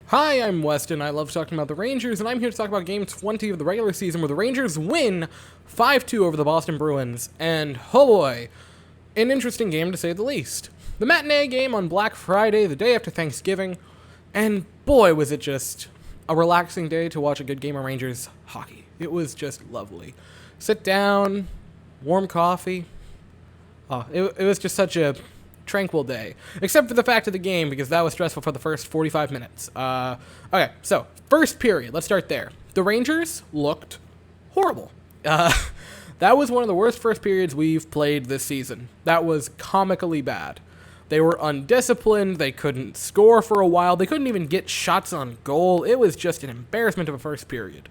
Hi, I'm Weston. I love talking about the Rangers, and I'm here to talk about Game 20 of the regular season where the Rangers win 5-2 over the Boston Bruins. And, oh boy, an interesting game to say the least. The matinee game on Black Friday, the day after Thanksgiving, and boy, was it just a relaxing day to watch a good game of Rangers hockey. It was just lovely. Sit down, warm coffee. It was just such a tranquil day, except for the fact of the game, because that was stressful for the first 45 minutes. Okay, so first period, let's start there. The Rangers looked horrible. That was one of the worst first periods we've played this season. That was comically bad. They were undisciplined, they couldn't score for a while, they couldn't even get shots on goal. It was just an embarrassment of a first period.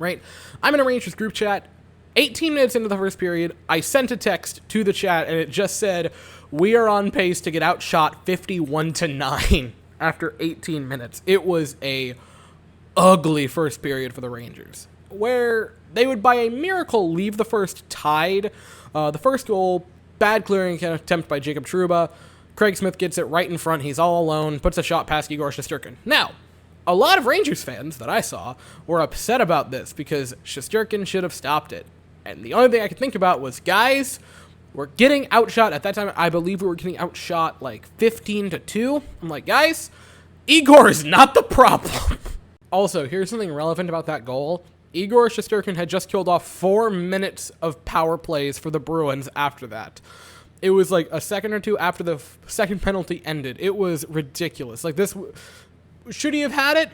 Right? I'm in a Rangers group chat. 18 minutes into the first period, I sent a text to the chat, and it just said, "We are on pace to get outshot 51-9 after 18 minutes." It was a ugly first period for the Rangers, where they would, by a miracle, leave the first tied. The first goal, bad clearing attempt by Jacob Trouba. Craig Smith gets it right in front. He's all alone, puts a shot past Igor Shesterkin. Now, a lot of Rangers fans that I saw were upset about this because Shesterkin should have stopped it. And the only thing I could think about was, guys, we're getting outshot. At that time, I believe we were getting outshot like 15-2. I'm like, guys, Igor is not the problem. Also, here's something relevant about that goal. Igor Shesterkin had just killed off 4 minutes of power plays for the Bruins after that. It was like a second or two after the second penalty ended. It was ridiculous. Like, this, should he have had it?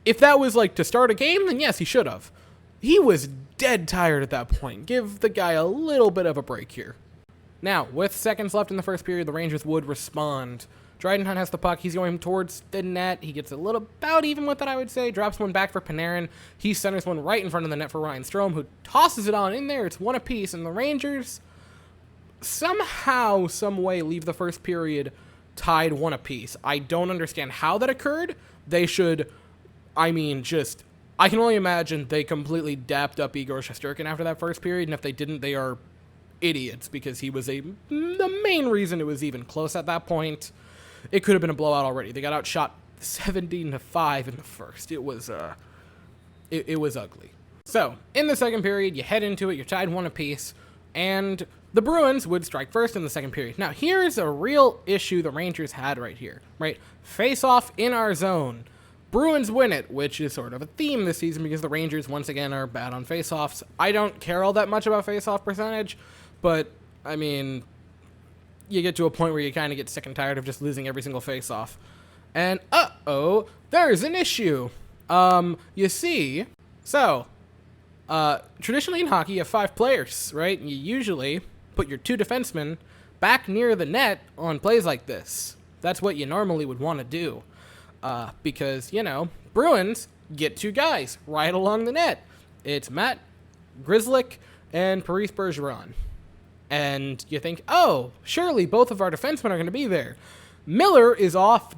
If that was like to start a game, then yes, he should have. He was dead tired at that point. Give the guy a little bit of a break here. Now, with seconds left in the first period, the Rangers would respond. Dryden Hunt has the puck. He's going towards the net. He gets a little about even with it, I would say. Drops one back for Panarin. He centers one right in front of the net for Ryan Strome, who tosses it on in there. It's one apiece, and the Rangers somehow, some way, leave the first period tied one apiece. I don't understand how that occurred. They should, I can only imagine they completely dapped up Igor Shesterkin after that first period, and if they didn't, they are idiots, because he was the main reason it was even close at that point. It could have been a blowout already. They got outshot 17-5 in the first. It was it was ugly. So, in the second period, you head into it, you're tied one apiece, and the Bruins would strike first in the second period. Now, here's a real issue the Rangers had right here, right? Face off in our zone. Bruins win it, which is sort of a theme this season because the Rangers, once again, are bad on face-offs. I don't care all that much about face-off percentage, but, I mean, you get to a point where you kind of get sick and tired of just losing every single face-off. And, there's an issue. You see, so, traditionally in hockey, you have 5 players, right? And you usually put your 2 defensemen back near the net on plays like this. That's what you normally would want to do. Because, Bruins get 2 guys right along the net. It's Matt Grzelcyk and Parise Bergeron. And you think, oh, surely both of our defensemen are going to be there. Miller is off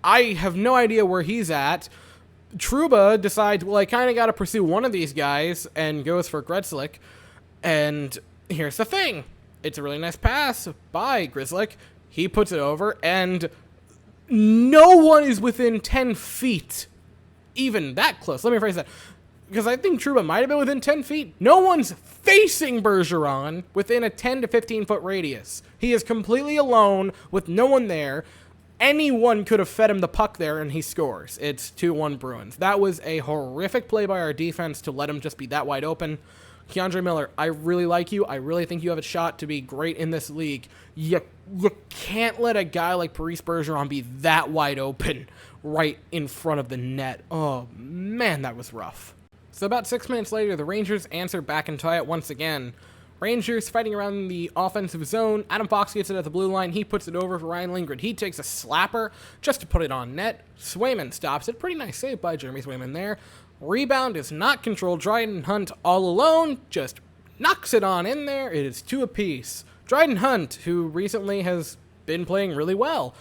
I have no idea where he's at. Trouba decides, well, I kind of got to pursue one of these guys, and goes for Grzelcyk. And here's the thing. It's a really nice pass by Grzelcyk. He puts it over, and no one is within 10 feet, even that close. Let me phrase that, because I think Trouba might have been within 10 feet. No one's facing Bergeron within a 10 to 15-foot radius. He is completely alone with no one there. Anyone could have fed him the puck there, and he scores. It's 2-1 Bruins. That was a horrific play by our defense to let him just be that wide open. Keandre Miller, I really like you. I really think you have a shot to be great in this league. You can't let a guy like Parise Bergeron be that wide open right in front of the net. Oh, man, that was rough. So about 6 minutes later, the Rangers answer back and tie it once again. Rangers fighting around the offensive zone. Adam Fox gets it at the blue line. He puts it over for Ryan Lindgren. He takes a slapper just to put it on net. Swayman stops it. Pretty nice save by Jeremy Swayman there. Rebound is not controlled. Dryden Hunt all alone just knocks it on in there. It is 2 apiece. Dryden Hunt, who recently has been playing really well.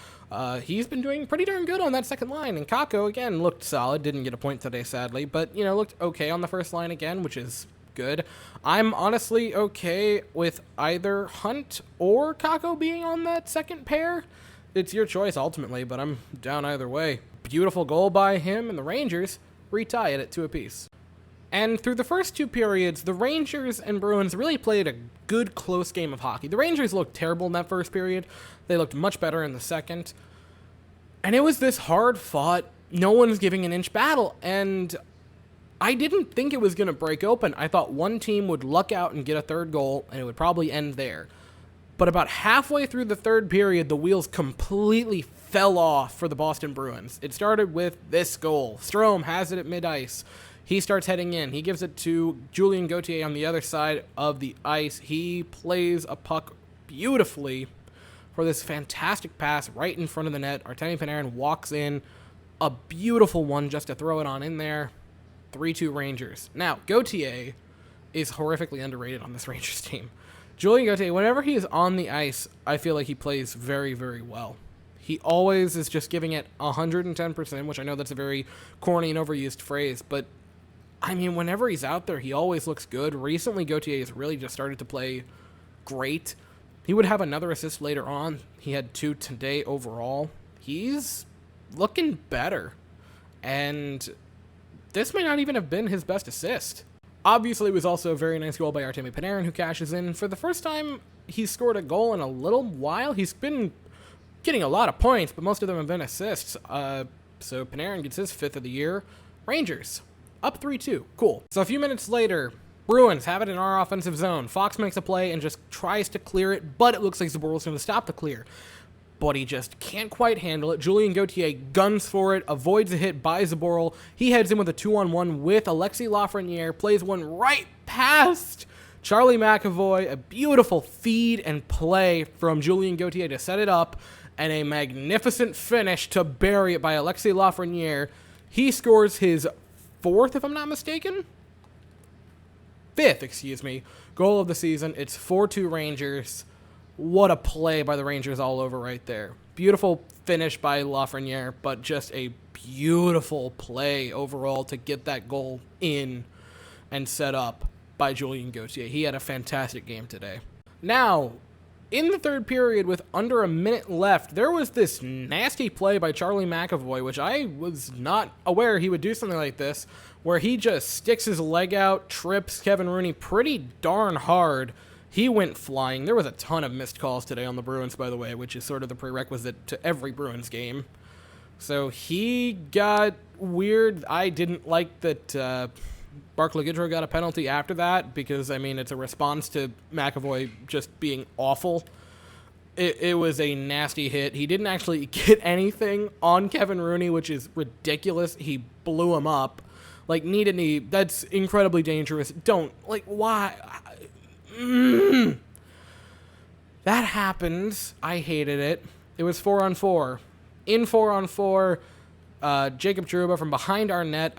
He's been doing pretty darn good on that second line. And Kakko, again, looked solid. Didn't get a point today, sadly. But, looked okay on the first line again, which is good. I'm honestly okay with either Hunt or Kakko being on that second pair. It's your choice, ultimately, but I'm down either way. beautiful goal by him, and the Rangers retie it at 2 apiece. And through the first 2 periods, the Rangers and Bruins really played a good, close game of hockey. The Rangers looked terrible in that first period. They looked much better in the second. And it was this hard-fought, no one's giving an inch battle. And I didn't think it was going to break open. I thought one team would luck out and get a third goal, and it would probably end there. But about halfway through the third period, the wheels completely fell off for the Boston Bruins. It started with this goal. Strome has it at mid-ice. He starts heading in. He gives it to Julien Gauthier on the other side of the ice. He plays a puck beautifully for this fantastic pass right in front of the net. Artemi Panarin walks in. A beautiful one just to throw it on in there. 3-2 Rangers. Now, Gauthier is horrifically underrated on this Rangers team. Julien Gauthier, whenever he is on the ice, I feel like he plays very, very well. He always is just giving it 110%, which I know that's a very corny and overused phrase, but I mean, whenever he's out there, he always looks good. Recently, Gauthier has really just started to play great. He would have another assist later on. He had 2 today overall. He's looking better. And this may not even have been his best assist. Obviously, it was also a very nice goal by Artemi Panarin, who cashes in. For the first time he's scored a goal in a little while. He's been getting a lot of points, but most of them have been assists. So Panarin gets his 5th of the year. Rangers up 3-2. Cool. So a few minutes later, Bruins have it in our offensive zone. Fox makes a play and just tries to clear it, but it looks like Zaborov's going to stop the clear. But he just can't quite handle it. Julien Gauthier guns for it, avoids a hit by Zaborov. He heads in with a 2-on-1 with Alexis Lafreniere, plays one right past Charlie McAvoy. A beautiful feed and play from Julien Gauthier to set it up, and a magnificent finish to bury it by Alexis Lafreniere. He scores his 4th, if I'm not mistaken. 5th, excuse me, goal of the season. It's 4-2 Rangers. What a play by the Rangers all over right there. Beautiful finish by Lafreniere, but just a beautiful play overall to get that goal in and set up by Julien Gauthier. He had a fantastic game today. Now, in the third period with under a minute left, there was this nasty play by Charlie McAvoy, which I was not aware he would do something like this, where he just sticks his leg out, trips Kevin Rooney pretty darn hard. He went flying. There was a ton of missed calls today on the Bruins, by the way, which is sort of the prerequisite to every Bruins game. So he got weird. I didn't like that Barclay Goodrow got a penalty after that because, I mean, it's a response to McAvoy just being awful. It was a nasty hit. He didn't actually get anything on Kevin Rooney, which is ridiculous. He blew him up. Like, knee to knee, that's incredibly dangerous. Don't, like, why? That happened. I hated it. It was 4-on-4. In 4-on-4, Jacob Trouba from behind our net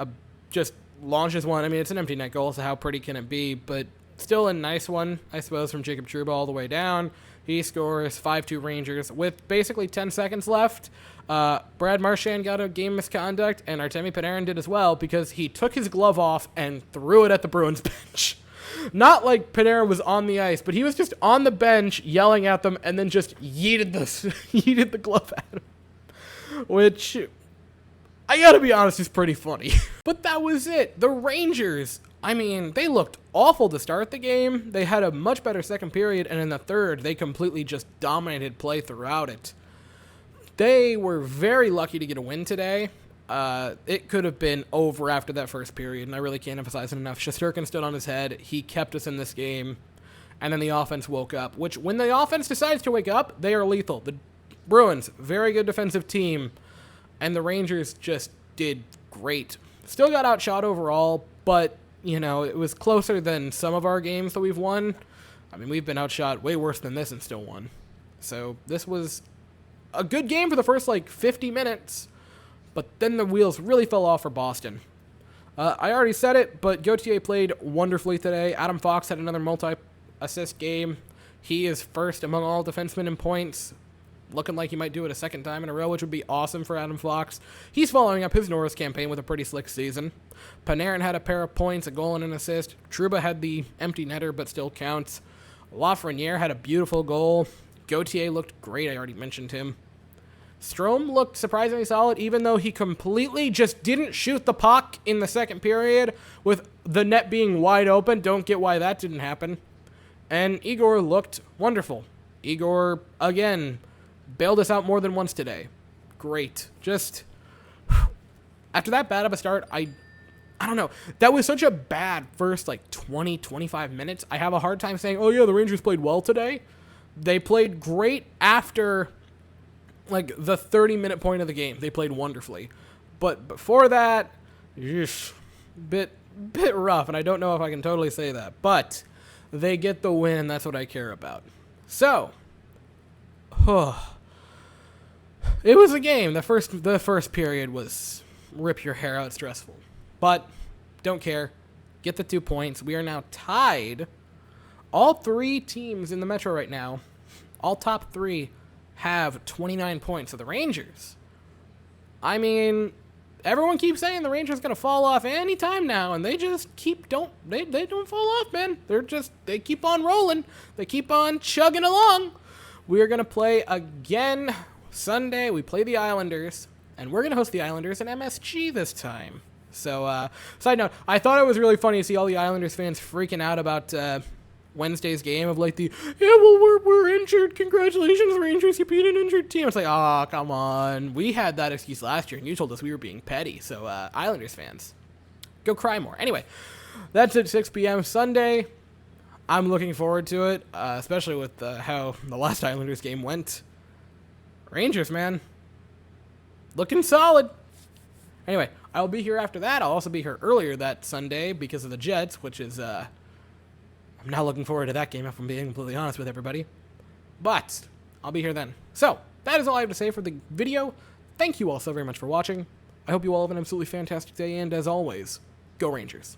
just launches one. I mean, it's an empty net goal, so how pretty can it be? But still a nice one, I suppose, from Jacob Trouba all the way down. He scores 5-2 Rangers with basically 10 seconds left. Brad Marchand got a game misconduct, and Artemi Panarin did as well because he took his glove off and threw it at the Bruins bench. Not like Panarin was on the ice, but he was just on the bench yelling at them and then just yeeted the glove at him. Which, I gotta be honest, is pretty funny. But that was it. The Rangers, I mean, they looked awful to start the game. They had a much better second period, and in the third, they completely just dominated play throughout it. They were very lucky to get a win today. It could have been over after that first period, and I really can't emphasize it enough. Shesterkin stood on his head. He kept us in this game, and then the offense woke up, which when the offense decides to wake up, they are lethal. The Bruins, very good defensive team, and the Rangers just did great. Still got outshot overall, but, you know, it was closer than some of our games that we've won. I mean, we've been outshot way worse than this and still won. So this was a good game for the first, 50 minutes. But then the wheels really fell off for Boston. I already said it, but Gauthier played wonderfully today. Adam Fox had another multi-assist game. He is first among all defensemen in points, looking like he might do it a second time in a row, which would be awesome for Adam Fox. He's following up his Norris campaign with a pretty slick season. Panarin had a pair of points, a goal and an assist. Trouba had the empty netter, but still counts. Lafreniere had a beautiful goal. Gauthier looked great. I already mentioned him. Strome looked surprisingly solid, even though he completely just didn't shoot the puck in the second period with the net being wide open. Don't get why that didn't happen. And Igor looked wonderful. Igor, again, bailed us out more than once today. Great. Just, after that bad of a start, I don't know. That was such a bad first, 20, 25 minutes. I have a hard time saying, oh, yeah, the Rangers played well today. They played great after, the 30-minute point of the game. They played wonderfully. But before that, bit rough, and I don't know if I can totally say that. But they get the win, and that's what I care about. So, it was a game. The first period was rip your hair out stressful. But don't care. Get the 2 points. We are now tied. All 3 teams in the Metro right now, all top 3, have 29 points. So the Rangers, I mean, everyone keeps saying the Rangers going to fall off any time now, and they just they don't fall off, man. They keep on rolling. They keep on chugging along. We are going to play again Sunday. We play the Islanders, and we're going to host the Islanders in MSG this time. So, side note, I thought it was really funny to see all the Islanders fans freaking out about Wednesday's game of we're injured. Congratulations, Rangers, you beat an injured team. It's come on. We had that excuse last year, and you told us we were being petty. So, Islanders fans, go cry more. Anyway, that's at 6 p.m. Sunday. I'm looking forward to it, especially with how the last Islanders game went. Rangers, man, looking solid. Anyway, I'll be here after that. I'll also be here earlier that Sunday because of the Jets, which is, I'm not looking forward to that game if I'm being completely honest with everybody. But I'll be here then. So, that is all I have to say for the video. Thank you all so very much for watching. I hope you all have an absolutely fantastic day, and as always, go Rangers.